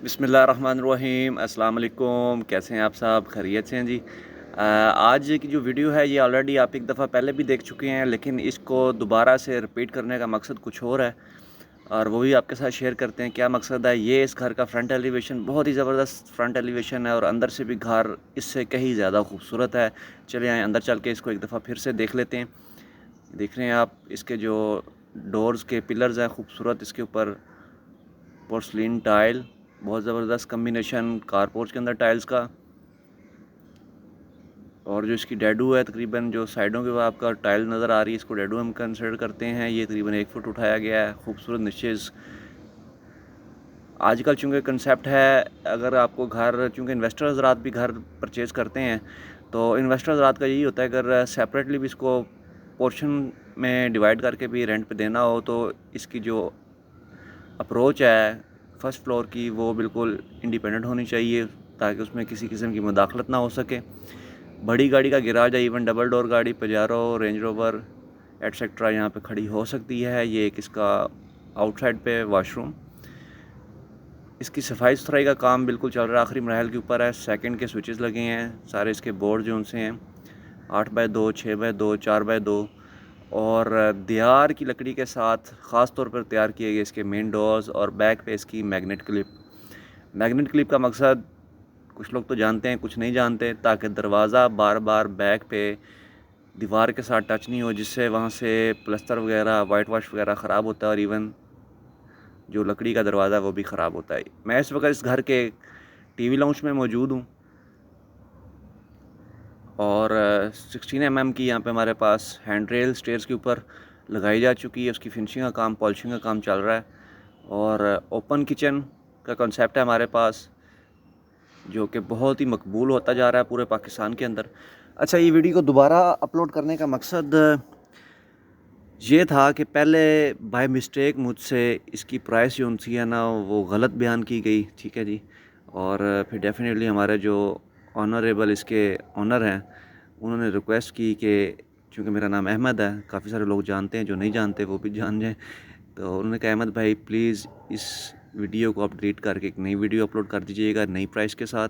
बिस्मिल्लाहिर्रहमानिर्रहीम अस्सलाम वालेकुम। कैसे हैं आप साहब? खैरियत से हैं जी। आज की जो वीडियो है ये ऑलरेडी आप एक दफ़ा पहले भी देख चुके हैं, लेकिन इसको दोबारा से रिपीट करने का मकसद कुछ और है और वो भी आपके साथ शेयर करते हैं। क्या मकसद है? ये इस घर का फ्रंट एलिवेशन बहुत ही ज़बरदस्त फ्रंट एलिवेशन है और अंदर से भी घर इससे कहीं ज़्यादा खूबसूरत है। चलिए आएँ अंदर चल के इसको एक दफ़ा फिर से देख लेते हैं। देख रहे हैं आप इसके जो डोर्स के पिलर्स हैं खूबसूरत, इसके ऊपर पोर्सलिन टाइल, बहुत ज़बरदस्त कम्बिनेशन कारपोर्च के अंदर टाइल्स का। और जो इसकी डैडू है तकरीबन जो साइडों के आपका टाइल नज़र आ रही है, इसको डैडू हम कंसिडर करते हैं। ये तकरीबन 1 फुट उठाया गया है। खूबसूरत निचेज़ आजकल चूँकि कंसेप्ट है, अगर आपको घर चूँकि इन्वेस्टर हज़रात भी घर परचेज़ करते हैं, तो इन्वेस्टर हज़रात का यही होता है अगर सेपरेटली भी इसको पोर्शन में डिवाइड करके भी रेंट पे देना हो, तो इसकी जो अप्रोच है फ़र्स्ट फ्लोर की वो बिल्कुल इंडिपेंडेंट होनी चाहिए ताकि उसमें किसी किस्म की मुदाखलत ना हो सके। बड़ी गाड़ी का गिराज है, इवन डबल डोर गाड़ी पजारो, रेंज रोवर एटसेट्रा यहाँ पे खड़ी हो सकती है। ये एक इसका आउटसाइड पे वॉशरूम, इसकी सफाई सुथराई का काम बिल्कुल चल रहा है, आखिरी मरहल के ऊपर है। सेकंड के स्विचेस लगे हैं, सारे इसके बोर्ड जो उनसे हैं 8x2, 6x2, 4x2 और दियार की लकड़ी के साथ ख़ास तौर पर तैयार किए गए इसके मेन डोर्स और बैक पे इसकी मैग्नेट क्लिप। मैग्नेट क्लिप का मकसद कुछ लोग तो जानते हैं, कुछ नहीं जानते, ताकि दरवाज़ा बार बार बैक पे दीवार के साथ टच नहीं हो, जिससे वहाँ से प्लस्तर वगैरह वाइट वाश वगैरह ख़राब होता है और इवन जो लकड़ी का दरवाज़ा वो भी ख़राब होता है। मैं इस वक्त इस घर के टीवी लाउंज में मौजूद हूँ और 16 mm की यहाँ पे हमारे पास हैंड रेल स्टेयर्स के ऊपर लगाई जा चुकी है। उसकी फिनिशिंग का काम, पॉलिशिंग का काम चल रहा है और ओपन किचन का कॉन्सेप्ट है हमारे पास, जो कि बहुत ही मकबूल होता जा रहा है पूरे पाकिस्तान के अंदर। अच्छा, ये वीडियो को दोबारा अपलोड करने का मकसद ये था कि पहले बाय मिस्टेक मुझसे इसकी प्राइस जो सी है ना वो गलत बयान की गई, ठीक है जी। और फिर डेफिनेटली हमारे जो ऑनरेबल इसके ऑनर हैं उन्होंने रिक्वेस्ट की कि चूँकि मेरा नाम अहमद है, काफ़ी सारे लोग जानते हैं, जो नहीं जानते वो भी जान जाएँ, तो उन्होंने कहा अहमद भाई प्लीज़ इस वीडियो को आप डिलीट करके एक नई वीडियो अपलोड कर दीजिएगा नई प्राइस के साथ।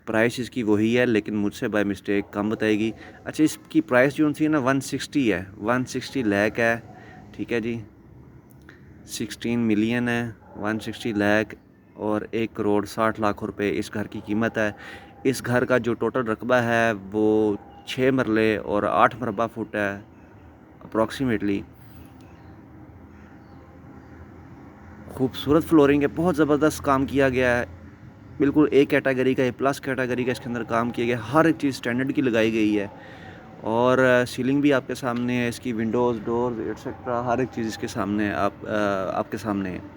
प्राइस इसकी वही है लेकिन मुझसे बाय मिस्टेक कम बताएगी। अच्छा, इसकी प्राइस जो सी है ना 160 है, 160 लाख है, ठीक है जी। 16 मिलियन है, 160 लाख और 1 करोड़ 60 लाख रुपए इस घर की कीमत है। इस घर का जो टोटल रकबा है वो 6 मरले और 8 मरबा फुट है अप्रॉक्सीमेटली। खूबसूरत फ्लोरिंग है, बहुत ज़बरदस्त काम किया गया है, बिल्कुल ए कैटेगरी का, ए प्लस कैटेगरी का इसके अंदर काम किया गया। हर एक चीज़ स्टैंडर्ड की लगाई गई है और सीलिंग भी आपके सामने है, इसकी विंडोज़, डोर्स एटसेट्रा हर एक चीज़ इसके सामने आपके सामने है।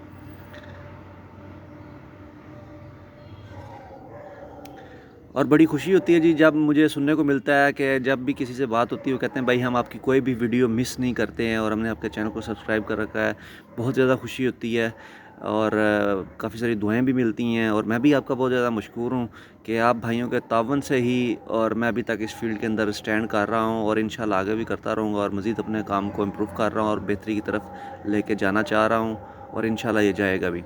और बड़ी खुशी होती है जी जब मुझे सुनने को मिलता है कि जब भी किसी से बात होती है वो कहते हैं भाई हम आपकी कोई भी वीडियो मिस नहीं करते हैं और हमने आपके चैनल को सब्सक्राइब कर रखा है। बहुत ज़्यादा खुशी होती है और काफ़ी सारी दुआएं भी मिलती हैं और मैं भी आपका बहुत ज़्यादा मशकूर हूँ कि आप भाइयों के तावन से ही और मैं अभी तक इस फील्ड के अंदर स्टैंड कर रहा हूँ और इंशाल्लाह आगे भी करता रहूँगा और मज़ीद अपने काम को इम्प्रूव कर रहा हूँ और बेहतरी की तरफ लेके जाना चाह रहा हूँ और इंशाल्लाह ये जाएगा भी।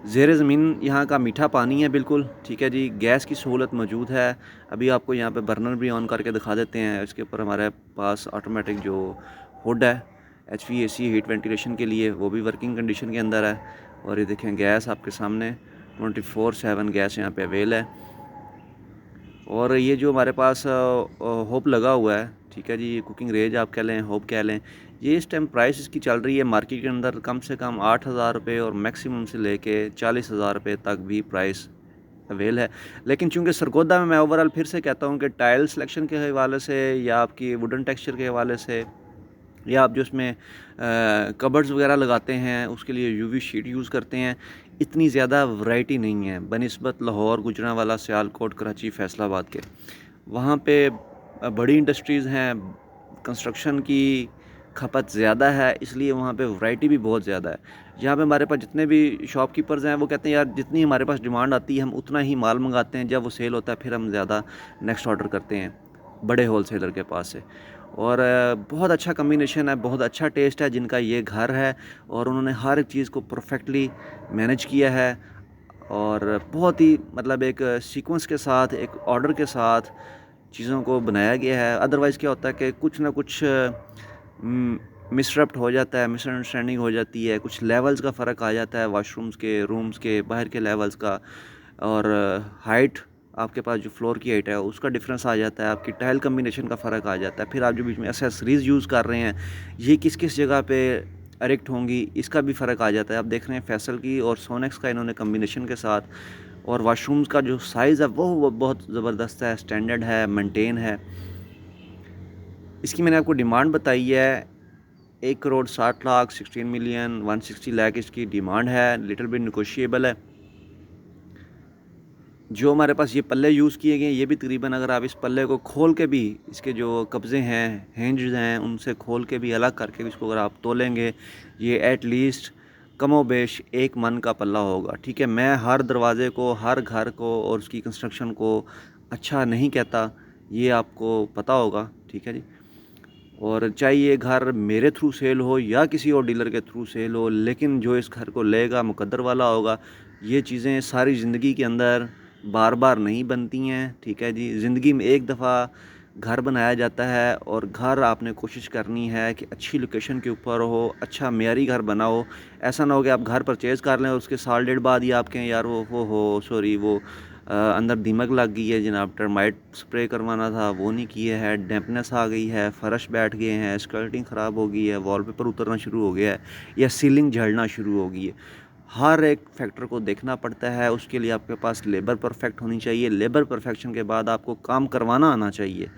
ज़ेरे ज़मीन यहाँ का मीठा पानी है बिल्कुल, ठीक है जी। गैस की सहूलत मौजूद है। अभी आपको यहाँ पे बर्नर भी ऑन करके दिखा देते हैं। इसके ऊपर हमारे पास ऑटोमेटिक जो हुड है HVAC हीट वेंटिलेशन के लिए, वो भी वर्किंग कंडीशन के अंदर है। और ये देखें गैस आपके सामने 24/7 गैस यहाँ पे अवेल है। और ये जो हमारे पास होप लगा हुआ है, ठीक है जी, कुकिंग रेंज आप कह लें, होप कह लें, ये इस टाइम प्राइस इसकी चल रही है मार्केट के अंदर कम से कम 8,000 रुपये और मैक्सिमम से लेके 40,000 रुपये तक भी प्राइस अवेल है। लेकिन चूंकि सरगोदा में मैं ओवरऑल फिर से कहता हूँ कि टाइल सिलेक्शन के हवाले से या आपकी वुडन टेक्सचर के हवाले से या आप जो उसमें कबर्ड्स वगैरह लगाते हैं उसके लिए यूवी शीट यूज़ करते हैं, इतनी ज़्यादा वैरायटी नहीं है बनिस्बत लाहौर, गुजरांवाला, सियालकोट, कराची, फैसलाबाद के। वहाँ पे बड़ी इंडस्ट्रीज़ हैं, कंस्ट्रक्शन की खपत ज़्यादा है, इसलिए वहाँ पे वैरायटी भी बहुत ज़्यादा है। यहाँ पे हमारे पास जितने भी शॉपकीपर्स हैं वो कहते हैं यार जितनी हमारे पास डिमांड आती है हम उतना ही माल मंगाते हैं, जब वो सेल होता है फिर हम ज़्यादा नेक्स्ट ऑर्डर करते हैं बड़े होल सेलर के पास से। और बहुत अच्छा कम्बिनेशन है, बहुत अच्छा टेस्ट है जिनका ये घर है, और उन्होंने हर एक चीज़ को परफेक्टली मैनेज किया है, और बहुत ही मतलब एक सीक्वेंस के साथ, एक ऑर्डर के साथ चीज़ों को बनाया गया है। अदरवाइज़ क्या होता है कि कुछ ना कुछ मिसरप्ट हो जाता है, मिसअंडरस्टैंडिंग हो जाती है, कुछ लेवल्स का फ़र्क आ जाता है, वॉशरूम्स के, रूम्स के, बाहर के लेवल्स का, और हाइट, आपके पास जो फ्लोर की हाइट है उसका डिफरेंस आ जाता है, आपकी टाइल कम्बिनेशन का फ़र्क आ जाता है, फिर आप जो बीच में एसेसरीज़ यूज़ कर रहे हैं ये किस किस जगह पे एरेक्ट होंगी इसका भी फ़र्क आ जाता है। आप देख रहे हैं फैसल की और सोनेक्स का इन्होंने कम्बिनेशन के साथ, और वाशरूम्स का जो साइज़ है वो बहुत ज़बरदस्त है, स्टैंडर्ड है, मेंटेन है। इसकी मैंने आपको डिमांड बताई है 1,60,00,000, 16 मिलियन, 160 लाख इसकी डिमांड है, लिटिल बिट नेगोशिएबल है। जो हमारे पास ये पल्ले यूज़ किए गए हैं ये भी तकरीबन, अगर आप इस पल्ले को खोल के भी, इसके जो कब्ज़े हैं, हिंजेस हैं, उनसे खोल के भी, अलग करके भी इसको अगर आप तोलेंगे, ये एटलीस्ट कमोबेश 1 मन का पल्ला होगा। ठीक है, मैं हर दरवाज़े को, हर घर को और उसकी कंस्ट्रक्शन को अच्छा नहीं कहता, ये आपको पता होगा। ठीक है जी, और चाहे ये घर मेरे थ्रू सेल हो या किसी और डीलर के थ्रू सेल हो, लेकिन जो इस घर को लेगा मुकद्दर वाला होगा। ये चीज़ें सारी ज़िंदगी के अंदर बार बार नहीं बनती हैं। ठीक है जी, ज़िंदगी में एक दफ़ा घर बनाया जाता है, और घर आपने कोशिश करनी है कि अच्छी लोकेशन के ऊपर हो, अच्छा मेयारी घर बनाओ। ऐसा ना हो कि आप घर परचेज़ कर लें और उसके साल डेढ़ बाद ही आप कहें यार वो हो सॉरी वो अंदर दीमक लग गई है जनाब, टर्माइट स्प्रे करवाना था वो नहीं किया है, डैम्पनेस आ गई है, फ़र्श बैठ गए हैं, स्कर्टिंग ख़राब हो गई है, वॉलपेपर उतरना शुरू हो गया है, या सीलिंग झड़ना शुरू हो गई है। हर एक फैक्टर को देखना पड़ता है, उसके लिए आपके पास लेबर परफेक्ट होनी चाहिए, लेबर परफेक्शन के बाद आपको काम करवाना आना चाहिए।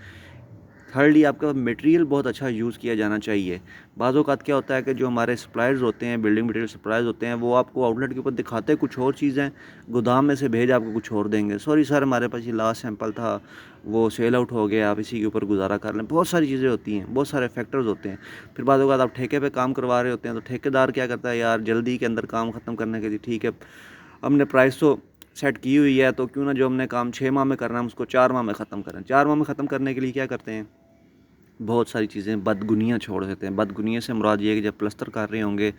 थर्डली आपका मटेरियल बहुत अच्छा यूज़ किया जाना चाहिए। बाज़ औक़ात क्या होता है कि जो हमारे सप्लायर्स होते हैं, बिल्डिंग मटेरियल सप्लायर्स होते हैं, वो आपको आउटलेट के ऊपर दिखाते कुछ और चीज़ हैं, गोदाम में से भेज आपको कुछ और देंगे। सॉरी सर, हमारे पास ये लास्ट सैंपल था, वो सेल आउट हो गया, आप इसी के ऊपर गुज़ारा कर लें। बहुत सारी चीज़ें होती हैं, बहुत सारे फैक्टर्स होते हैं। फिर बाज़ औक़ात आप ठेके पे काम करवा रहे होते हैं, तो ठेकेदार क्या करता है, यार जल्दी के अंदर काम ख़त्म करने के लिए, ठीक है, हमने प्राइस तो सेट की हुई है, तो क्यों ना जो हमने काम 6 माह में करना है, हम उसको 4 माह में ख़त्म करें। 4 माह में ख़त्म करने के लिए क्या करते हैं, बहुत सारी चीज़ें बदगुनियाँ छोड़ देते हैं। बदगुनिया से मुराद ये है कि जब प्लस्तर कर रहे होंगे,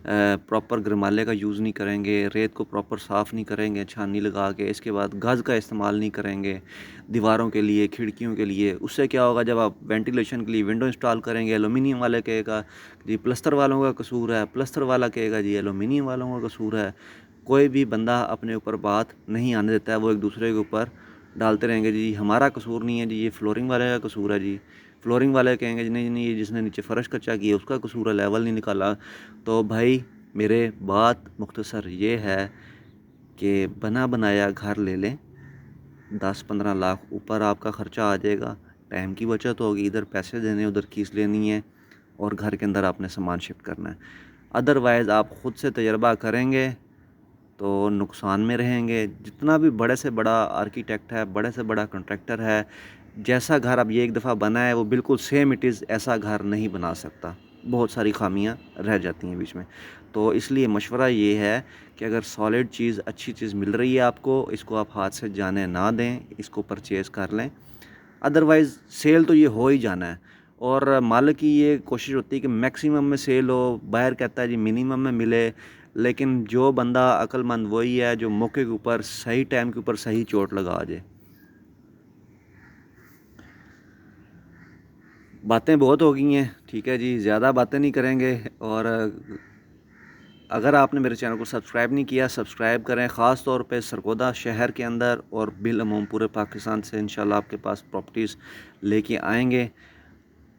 प्रॉपर गरमाले का यूज़ नहीं करेंगे, रेत को प्रॉपर साफ़ नहीं करेंगे छाननी लगा के, इसके बाद गज़ का इस्तेमाल नहीं करेंगे दीवारों के लिए, खिड़कियों के लिए। उससे क्या होगा, जब आप वेंटिलेशन के लिए विंडो इंस्टॉल करेंगे, एलुमिनियम वाले कहेगा जी प्लस्तर वालों का कसूर है, प्लस्तर वाला कहेगा जी एलुमिनियम वालों का कसूर है। कोई भी बंदा अपने ऊपर बात नहीं आने देता है, वो एक दूसरे के ऊपर डालते रहेंगे जी हमारा कसूर नहीं है जी, ये फ्लोरिंग वाले का कसूर है जी। फ्लोरिंग वाले कहेंगे जी नहीं नहीं, ये जिसने नीचे फ़र्श कच्चा किया उसका कसूर है, लेवल नहीं निकाला। तो भाई मेरे बात मुख्तसर ये है कि बना बनाया घर ले लें, 10-15 लाख ऊपर आपका ख़र्चा आ जाएगा, टाइम की बचत होगी, इधर पैसे देने उधर कीस लेनी है, और घर के अंदर आपने सामान शिफ्ट करना है। अदरवाइज़ आप ख़ुद से तजर्बा करेंगे तो नुकसान में रहेंगे। जितना भी बड़े से बड़ा आर्किटेक्ट है, बड़े से बड़ा कॉन्ट्रैक्टर है, जैसा घर अब ये एक दफ़ा बना है वो बिल्कुल सेम इट इज़ ऐसा घर नहीं बना सकता। बहुत सारी ख़ामियाँ रह जाती हैं बीच में। तो इसलिए मशवरा ये है कि अगर सॉलिड चीज़, अच्छी चीज़ मिल रही है आपको, इसको आप हाथ से जाने ना दें, इसको परचेज़ कर लें। अदरवाइज़ सेल तो ये हो ही जाना है, और मालिक की ये कोशिश होती है कि मैक्सिमम में सेल हो, बायर कहता है जी मिनिमम में मिले। लेकिन जो बंदा अक्लमंद वही है जो मौके के ऊपर सही टाइम के ऊपर सही चोट लगा जाए। बातें बहुत हो गई हैं, ठीक है जी, ज़्यादा बातें नहीं करेंगे। और अगर आपने मेरे चैनल को सब्सक्राइब नहीं किया, सब्सक्राइब करें, ख़ास तौर पे सरगोदा शहर के अंदर और बिलअमूम पूरे पाकिस्तान से इंशाल्लाह आपके पास प्रॉपर्टीज़ लेके आएंगे।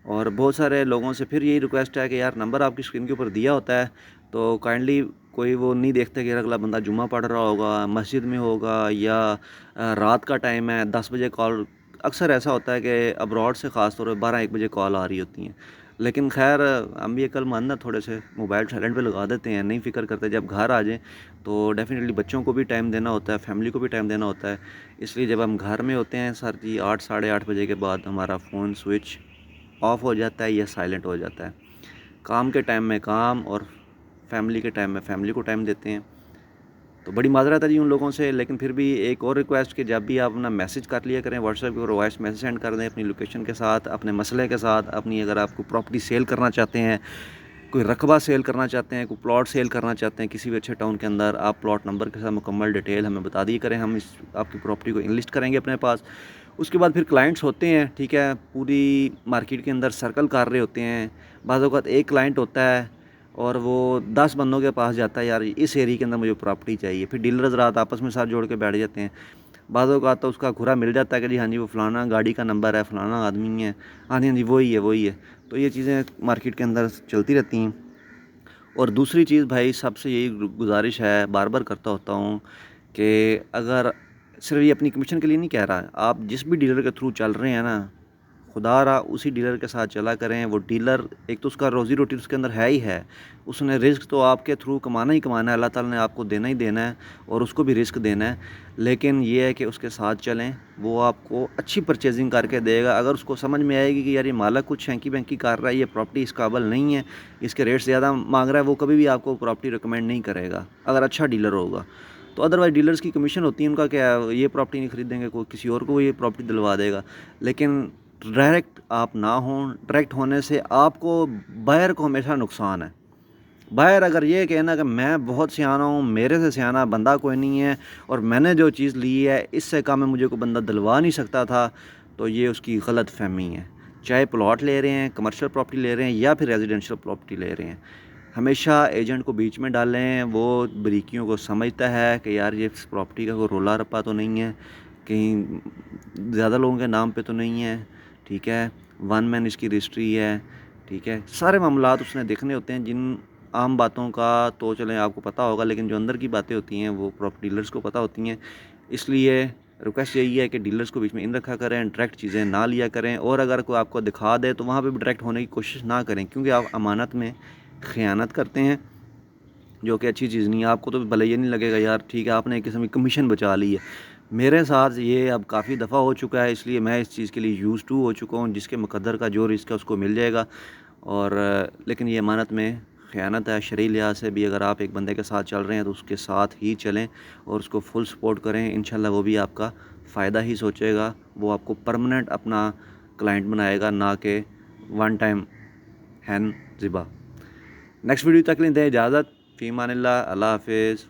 और बहुत सारे लोगों से फिर यही रिक्वेस्ट है कि यार नंबर आपकी स्क्रीन के ऊपर दिया होता है, तो काइंडली कोई वो नहीं देखते कि अगला बंदा जुम्मा पढ़ रहा होगा, मस्जिद में होगा, या रात का टाइम है 10 बजे कॉल। अक्सर ऐसा होता है कि अब्रॉड से ख़ास तौर पे 12-1 बजे कॉल आ रही होती हैं। लेकिन खैर हम भी अक्लमंद ना, थोड़े से मोबाइल साइलेंट पे लगा देते हैं, नहीं फ़िक्र करते। जब घर आ जाएँ तो डेफ़िनेटली बच्चों को भी टाइम देना होता है, फैमिली को भी टाइम देना होता है। इसलिए जब हम घर में होते हैं सर जी 8 साढ़े 8 बजे के बाद हमारा फ़ोन स्विच ऑफ हो जाता है या साइलेंट हो जाता है। काम के टाइम में काम, और फैमिली के टाइम में फैमिली को टाइम देते हैं। तो बड़ी माजरत है जी उन लोगों से, लेकिन फिर भी एक और रिक्वेस्ट कि जब भी आप अपना मैसेज कर लिया करें व्हाट्सएप पर, वॉइस मैसेज सेंड कर दें अपनी लोकेशन के साथ, अपने मसले के साथ, अपनी अगर आपको प्रॉपर्टी सेल करना चाहते हैं, कोई रकबा सेल करना चाहते हैं, कोई प्लॉट सेल करना चाहते हैं किसी भी अच्छे टाउन के अंदर, आप प्लॉट नंबर के साथ मुकम्मल डिटेल हमें बता दी करें, हम इस आपकी प्रॉपर्टी को इनलिस्ट करेंगे अपने पास। उसके बाद फिर क्लाइंट्स होते हैं, ठीक है, पूरी मार्केट के अंदर सर्कल कर रहे होते हैं। बाज़ औक़ात एक क्लाइंट होता है और वो 10 बंदों के पास जाता है, यार इस एरिया के अंदर मुझे प्रॉपर्टी चाहिए। फिर डीलर्स रात आपस में साथ जोड़ के बैठ जाते हैं। बाज़ औक़ात तो उसका घुरा मिल जाता है कि जी हाँ जी वो फ़लाना गाड़ी का नंबर है, फ़लाना आदमी है, हाँ जी वही है वही है। तो ये चीज़ें मार्केट के अंदर चलती रहती हैं। और दूसरी चीज़ भाई सबसे यही गुजारिश है, बार बार करता होता हूँ कि अगर सिर्फ ये अपनी कमीशन के लिए नहीं कह रहा, आप जिस भी डीलर के थ्रू चल रहे हैं ना, खुदा रहा उसी डीलर के साथ चला करें। वो डीलर एक तो उसका रोज़ी रोटी उसके अंदर है ही है, उसने रिस्क तो आपके थ्रू कमाना ही कमाना है, अल्लाह ताला ने आपको देना ही देना है और उसको भी रिस्क देना है। लेकिन ये है कि उसके साथ चलें, वो आपको अच्छी परचेजिंग करके देगा। अगर उसको समझ में आएगी कि यार ये मालक कुछ हैंकी बैंकी कर रहा है, ये प्रॉपर्टी इस काबिल नहीं है, इसके रेट ज़्यादा मांग रहा है, वो कभी भी आपको प्रॉपर्टी रिकमेंड नहीं करेगा अगर अच्छा डीलर होगा। तो अदरवाइज़ डीलर्स की कमीशन होती है, उनका क्या है, ये प्रॉपर्टी नहीं खरीदेंगे, कोई किसी और को ये प्रॉपर्टी दिलवा देगा। लेकिन डायरेक्ट आप ना हों, डायरेक्ट होने से आपको बायर को हमेशा नुकसान है। बायर अगर ये कहना कि मैं बहुत सियाना हूँ, मेरे से सियाना बंदा कोई नहीं है और मैंने जो चीज़ ली है इससे कम है मुझे कोई बंदा दिलवा नहीं सकता था, तो ये उसकी गलत फहमी है। चाहे प्लॉट ले रहे हैं, कमर्शियल प्रॉपर्टी ले रहे हैं या फिर रेजिडेंशियल प्रॉपर्टी ले रहे हैं, हमेशा एजेंट को बीच में डालें। वो बारीकियों को समझता है कि यार ये प्रॉपर्टी का कोई रोला रप्पा तो नहीं है, कहीं ज़्यादा लोगों के नाम पे तो नहीं है, ठीक है, वन मैन इसकी रजिस्ट्री है, ठीक है। सारे मामलात उसने देखने होते हैं। जिन आम बातों का तो चलें आपको पता होगा, लेकिन जो अंदर की बातें होती हैं वो प्रॉपर्टी डीलर्स को पता होती हैं। इसलिए रिक्वेस्ट यही है कि डीलर्स को बीच में इन रखा करें, डायरेक्ट चीज़ें ना लिया करें, और अगर कोई आपको दिखा दे तो वहाँ पे भी डायरेक्ट होने की कोशिश ना करें, क्योंकि आप अमानत में ख़यानत करते हैं, जो कि अच्छी चीज़ नहीं है। आपको तो भले ये नहीं लगेगा यार ठीक है आपने एक किस्म की कमीशन बचा ली है। मेरे साथ ये अब काफ़ी दफ़ा हो चुका है, इसलिए मैं इस चीज़ के लिए यूज़ टू हो चुका हूँ। जिसके मुकद्दर का जो रिस्क है उसको मिल जाएगा। और लेकिन ये अमानत में ख़यानत है। शरई लिहाज से भी अगर आप एक बंदे के साथ चल रहे हैं तो उसके साथ ही चलें और उसको फुल सपोर्ट करें। इंशाल्लाह वो भी आपका फ़ायदा ही सोचेगा, वो आपको परमानेंट अपना क्लाइंट बनाएगा, ना कि वन टाइम हैन ज़िबा। नेक्स्ट वीडियो तक लें दें इजाज़त। फ़ी अमानिल्लाह, अल्लाह हाफ़िज़।